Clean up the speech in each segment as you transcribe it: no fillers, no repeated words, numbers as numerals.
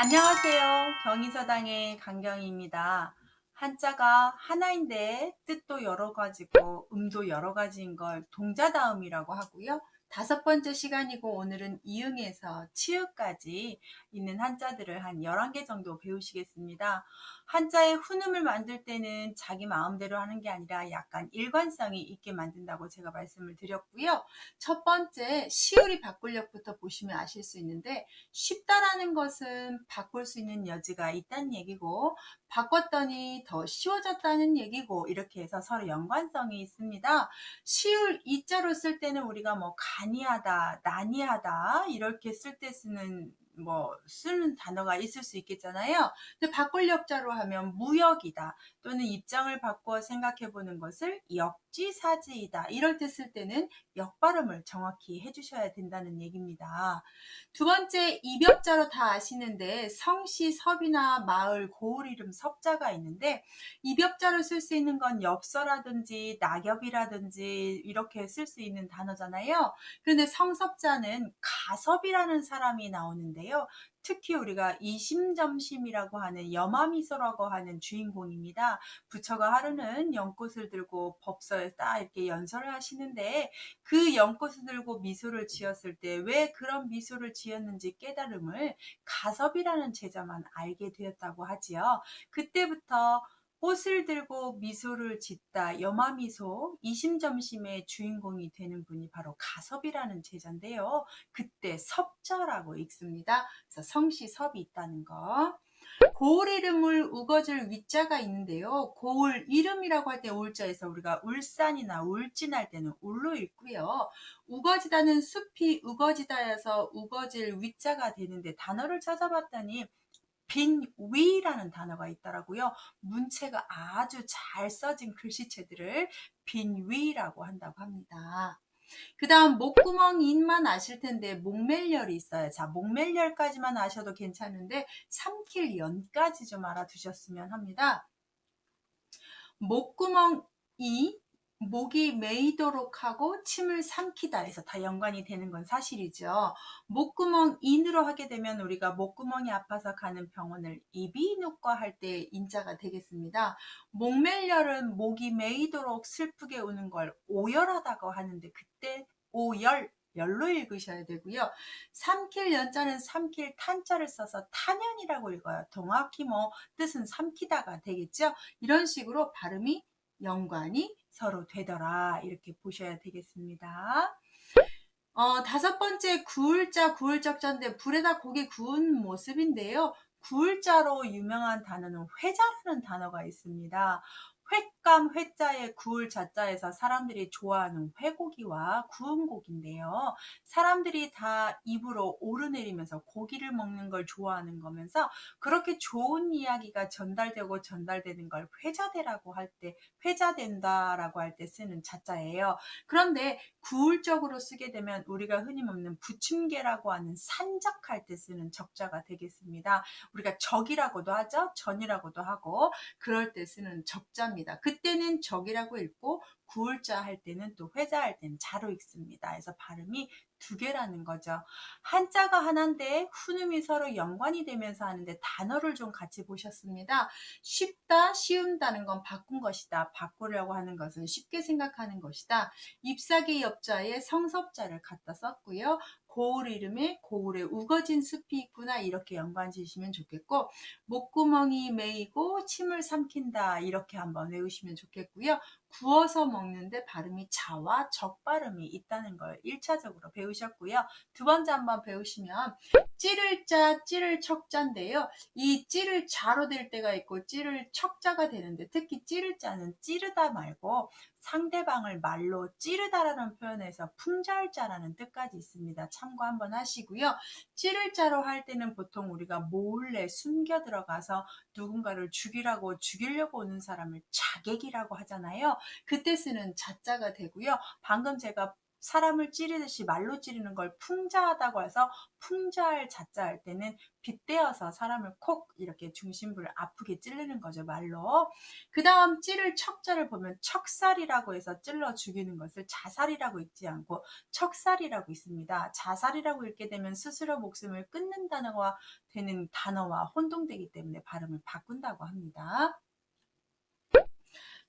안녕하세요. 경인서당의 강경희입니다. 한자가 하나인데 뜻도 여러 가지고 음도 여러 가지인 걸 동자다음이라고 하고요. 다섯 번째 시간이고 오늘은 이응에서 치읓까지 있는 한자들을 한 11개 정도 배우시겠습니다. 한자의 훈음을 만들 때는 자기 마음대로 하는 게 아니라 약간 일관성이 있게 만든다고 제가 말씀을 드렸고요. 첫 번째 시울이 바꿀력부터 보시면 아실 수 있는데, 쉽다라는 것은 바꿀 수 있는 여지가 있다는 얘기고, 바꿨더니 더 쉬워졌다는 얘기고, 이렇게 해서 서로 연관성이 있습니다. 쉬울 이자로 쓸 때는 우리가 뭐 간이하다, 난이하다 이렇게 쓸 때 쓰는 단어가 있을 수 있겠잖아요. 근데 바꿀역자로 하면 무역이다 또는 입장을 바꿔 생각해 보는 것을 역지사지이다 이럴 때 쓸 때는 역발음을 정확히 해주셔야 된다는 얘기입니다. 두 번째, 입역자로 다 아시는데 성시, 섭이나 마을, 고을 이름 섭자가 있는데, 입역자로 쓸 수 있는 건 엽서라든지 낙엽이라든지 이렇게 쓸 수 있는 단어잖아요. 그런데 성섭자는 가섭이라는 사람이 나오는데요. 특히 우리가 이심점심이라고 하는 여마미소라고 하는 주인공입니다. 부처가 하루는 연꽃을 들고 법서에 딱 이렇게 연설을 하시는데, 그 연꽃을 들고 미소를 지었을 때 왜 그런 미소를 지었는지 깨달음을 가섭이라는 제자만 알게 되었다고 하지요. 그때부터 꽃을 들고 미소를 짓다 여마미소 이심점심의 주인공이 되는 분이 바로 가섭이라는 제자인데요. 그때 섭자라고 읽습니다. 그래서 성시섭이 있다는 거. 고을 이름을 우거질 위자가 있는데요. 고을 이름이라고 할 때 울자에서 우리가 울산이나 울진할 때는 울로 읽고요. 우거지다는 숲이 우거지다여서 우거질 위자가 되는데, 단어를 찾아봤더니 빈위라는 단어가 있더라고요. 문체가 아주 잘 써진 글씨체들을 빈위라고 한다고 합니다. 그 다음 목구멍인만 아실 텐데 목멜열이 있어요. 자, 목멜열까지만 아셔도 괜찮은데 삼킬 연까지 좀 알아두셨으면 합니다. 목구멍이 목이 메이도록 하고 침을 삼키다 해서 다 연관이 되는 건 사실이죠. 목구멍 인으로 하게 되면 우리가 목구멍이 아파서 가는 병원을 이비인후과 할 때 인자가 되겠습니다. 목멜열은 목이 메이도록 슬프게 우는 걸 오열하다고 하는데, 그때 오열 열로 읽으셔야 되고요. 삼킬 연자는 삼킬 탄자를 써서 탄연이라고 읽어요. 정확히 뜻은 삼키다가 되겠죠. 이런 식으로 발음이 연관이 서로 되더라 이렇게 보셔야 되겠습니다. 다섯 번째 구울자 구울적자인데 불에다 고기 구운 모습인데요. 구울자로 유명한 단어는 회자라는 단어가 있습니다. 횟감 회자의 구울 자자에서 사람들이 좋아하는 회고기와 구운 고기인데요. 사람들이 다 입으로 오르내리면서 고기를 먹는 걸 좋아하는 거면서, 그렇게 좋은 이야기가 전달되고 전달되는 걸 회자되라고 할 때, 회자된다라고 할 때 쓰는 자자예요. 그런데 구울적으로 쓰게 되면 우리가 흔히 먹는 부침개라고 하는 산적할 때 쓰는 적자가 되겠습니다. 우리가 적이라고도 하죠. 전이라고도 하고 그럴 때 쓰는 적자입니다. 그때는 적이라고 읽고 구울자 할 때는 또 회자할 때는 자로 읽습니다. 그래서 발음이 두 개라는 거죠. 한자가 하나인데 훈음이 서로 연관이 되면서 하는데 단어를 좀 같이 보셨습니다. 쉽다, 쉬운다는 건 바꾼 것이다. 바꾸려고 하는 것은 쉽게 생각하는 것이다. 잎사귀 엽자에 성섭자를 갖다 썼고요. 고을 이름에 고을에 우거진 숲이 있구나 이렇게 연관 지시면 좋겠고, 목구멍이 메이고 침을 삼킨다 이렇게 한번 외우시면 좋겠고요. 구워서 먹는데 발음이 자와 적 발음이 있다는 걸 1차적으로 배우셨고요. 두 번째 한번 배우시면 찌를 자, 찌를 척자인데요. 이 찌를 자로 될 때가 있고 찌를 척자가 되는데, 특히 찌를 자는 찌르다 말고 상대방을 말로 찌르다라는 표현에서 품절자라는 뜻까지 있습니다. 참고 한번 하시고요. 찌를 자로 할 때는 보통 우리가 몰래 숨겨 들어가서 누군가를 죽이려고 오는 사람을 자객이라고 하잖아요. 그때 쓰는 자자가 되고요. 방금 제가 사람을 찌르듯이 말로 찌르는 걸 풍자하다고 해서 풍자할 자자 할 때는 빗대어서 사람을 콕 이렇게 중심부를 아프게 찌르는 거죠, 말로. 그 다음 찌를 척자를 보면 척살이라고 해서 찔러 죽이는 것을 자살이라고 읽지 않고 척살이라고 있습니다. 자살이라고 읽게 되면 스스로 목숨을 끊는 단어가 되는 단어와 혼동되기 때문에 발음을 바꾼다고 합니다.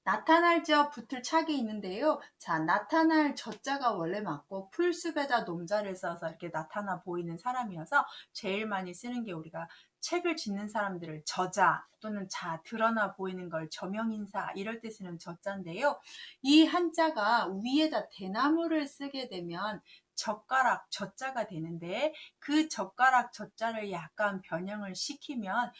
나타날 저 붙을 착이 있는데요. 자, 나타날 저자가 원래 맞고 풀숲에다 nom자를 써서 이렇게 나타나 보이는 사람이어서 제일 많이 쓰는 게 우리가 책을 짓는 사람들을 저자 또는 자, 드러나 보이는 걸 저명인사 이럴 때 쓰는 저자인데요. 이 한자가 위에다 대나무를 쓰게 되면 젓가락 저자가 되는데 그 젓가락 저자를 약간 변형을 시키면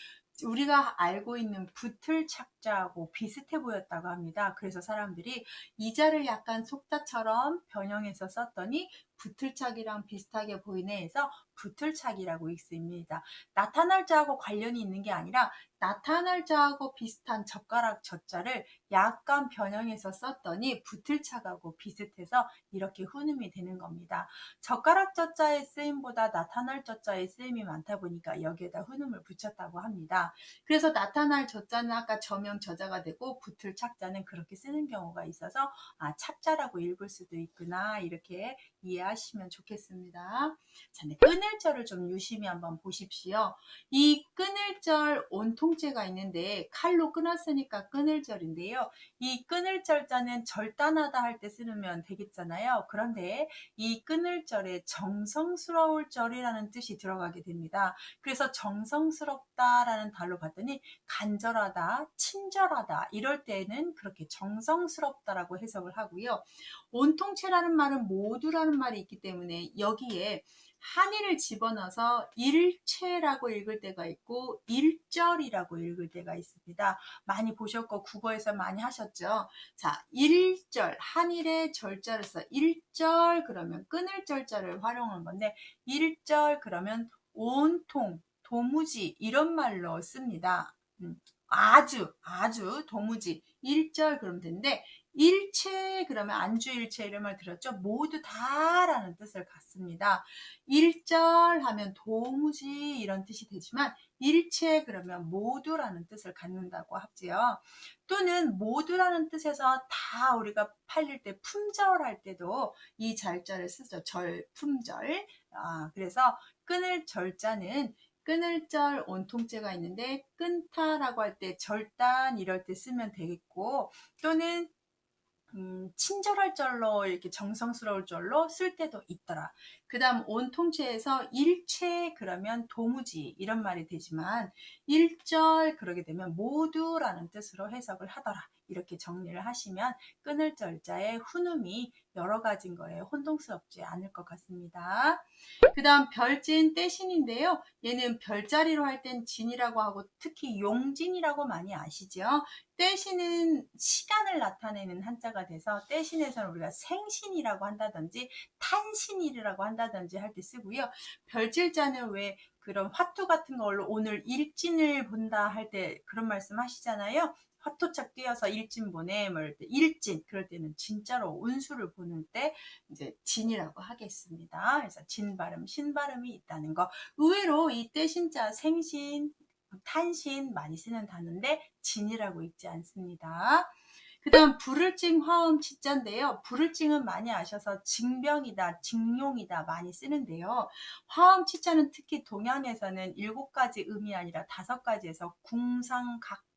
우리가 알고 있는 붙을 착자하고 비슷해 보였다고 합니다. 그래서 사람들이 이 자를 약간 속자처럼 변형해서 썼더니 붙을착이랑 비슷하게 보이네 해서 붙을착이라고 읽습니다. 나타날 자하고 관련이 있는 게 아니라 나타날 자하고 비슷한 젓가락 젓자를 약간 변형해서 썼더니 붙을착하고 비슷해서 이렇게 훈음이 되는 겁니다. 젓가락 젓자의 쓰임보다 나타날 젓자의 쓰임이 많다 보니까 여기에다 훈음을 붙였다고 합니다. 그래서 나타날 저자는 아까 저명 저자가 되고 붙을 착자는 그렇게 쓰는 경우가 있어서 착자라고 읽을 수도 있구나 이렇게 이해하시면 좋겠습니다. 자, 네, 끊을절을 좀 유심히 한번 보십시오. 이 끊을절 온통째가 있는데 칼로 끊었으니까 끊을절인데요. 이 끊을절자는 절단하다 할 때 쓰면 되겠잖아요. 그런데 이 끊을절에 정성스러울 절이라는 뜻이 들어가게 됩니다. 그래서 정성스럽다라는 단로 봤더니 간절하다, 친절하다 이럴 때는 그렇게 정성스럽다라고 해석을 하고요. 온통체라는 말은 모두라는 말이 있기 때문에 여기에 한의를 집어넣어서 일체라고 읽을 때가 있고 일절이라고 읽을 때가 있습니다. 많이 보셨고 국어에서 많이 하셨죠. 자, 일절, 한일의 절자를 써 일절 그러면 끊을 절자를 활용한 건데 일절 그러면 온통, 도무지 이런 말로 씁니다. 아주 도무지 일절 그러면 되는데 일체 그러면 안주일체 이런 말 들었죠? 모두 다라는 뜻을 갖습니다. 일절 하면 도무지 이런 뜻이 되지만 일체 그러면 모두라는 뜻을 갖는다고 하지요. 또는 모두라는 뜻에서 다 우리가 팔릴 때 품절할 때도 이 잘자를 쓰죠. 절, 품절. 그래서 끊을 절자는 끊을 절 온통째가 있는데 끊다라고 할 때 절단 이럴 때 쓰면 되겠고 또는 친절할 절로 이렇게 정성스러울 절로 쓸 때도 있더라. 그 다음 온통체에서 일체 그러면 도무지 이런 말이 되지만 일절 그러게 되면 모두라는 뜻으로 해석을 하더라. 이렇게 정리를 하시면 끊을 절자의 훈음이 여러 가지인 거예요. 혼동스럽지 않을 것 같습니다. 그 다음 별진 떼신인데요. 얘는 별자리로 할 땐 진이라고 하고 특히 용진이라고 많이 아시죠? 떼신은 시간을 나타내는 한자가 돼서 떼신에서는 우리가 생신이라고 한다든지 탄신이라고 한다든지 할 때 쓰고요. 별질자는 왜 그런 화투 같은 걸로 오늘 일진을 본다 할 때 그런 말씀 하시잖아요. 화토착 띄어서 일진 보내, 뭐 일진 그럴 때는 진짜로 운수를 보는 때 이제 진이라고 하겠습니다. 그래서 진 발음, 신 발음이 있다는 거. 의외로 이 떼신자 생신, 탄신 많이 쓰는 단어인데 진이라고 읽지 않습니다. 그 다음 불을증 화음 치자인데요. 불을증은 많이 아셔서 징병이다, 징용이다 많이 쓰는데요. 화음 치자는 특히 동양에서는 7가지 음이 아니라 5가지에서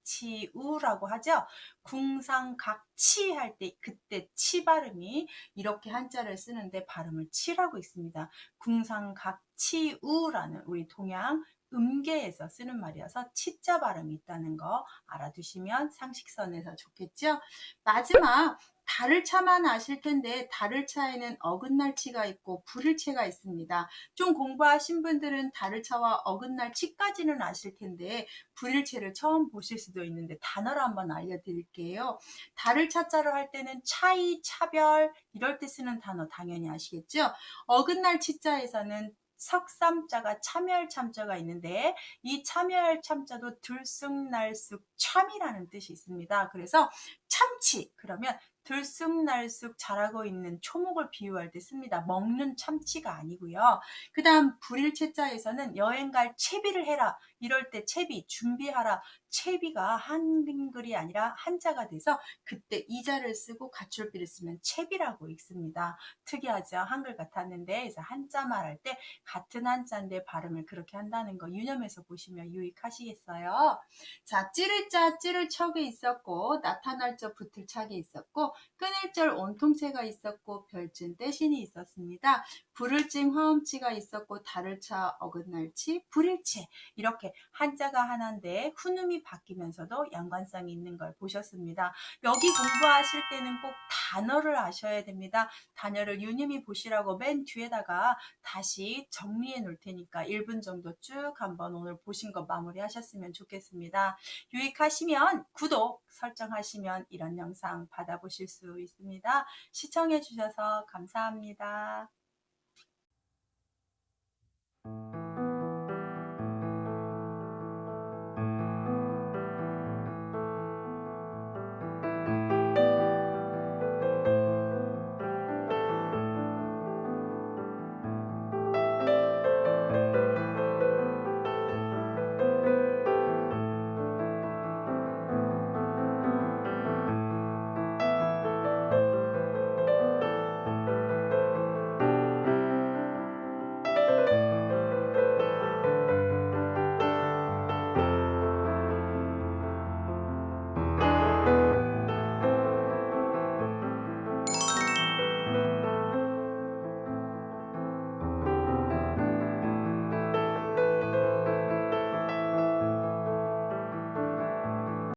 궁상각치우라고 하죠. 궁상각치 할 때 그때 치 발음이 이렇게 한자를 쓰는데 발음을 치라고 있습니다. 궁상각치우라는 우리 동양 음계에서 쓰는 말이어서 치자 발음이 있다는 거 알아두시면 상식선에서 좋겠죠. 마지막 달을차만 아실 텐데 달을차에는 어긋날치가 있고 불을체가 있습니다. 좀 공부하신 분들은 달을차와 어긋날치까지는 아실 텐데 불일체를 처음 보실 수도 있는데 단어를 한번 알려드릴게요. 달을차자로 할 때는 차이, 차별 이럴 때 쓰는 단어 당연히 아시겠죠? 어긋날치자에서는 석삼자가 참여할 참자가 있는데 이 참여할 참자도 들쑥날쑥 참이라는 뜻이 있습니다. 그래서 참치 그러면 들쑥날쑥 자라고 있는 초목을 비유할 때 씁니다. 먹는 참치가 아니고요. 그 다음 불일체자에서는 여행 갈 채비를 해라. 이럴 때 채비 준비하라. 채비가 한글이 아니라 한자가 돼서 그때 이자를 쓰고 갖출비를 쓰면 채비라고 읽습니다. 특이하죠? 한글 같았는데 그래서 한자 말할 때 같은 한자인데 발음을 그렇게 한다는 거 유념해서 보시면 유익하시겠어요. 자, 찌를 자 찌를 척에 있었고 나타날 적 붙을 착에 있었고 끊을 절 온통체가 있었고 별진 떼신이 있었습니다. 불을증 화음치가 있었고 다를 차 어긋날치 불일체 이렇게 한자가 하나인데 훈음이 바뀌면서도 연관성이 있는 걸 보셨습니다. 여기 공부하실 때는 꼭 단어를 아셔야 됩니다. 단어를 유념히 보시라고 맨 뒤에다가 다시 정리해 놓을 테니까 1분 정도 쭉 한번 오늘 보신 거 마무리 하셨으면 좋겠습니다. 유익하시면 구독 설정하시면 이런 영상 받아보실 수 있습니다. 시청해 주셔서 감사합니다.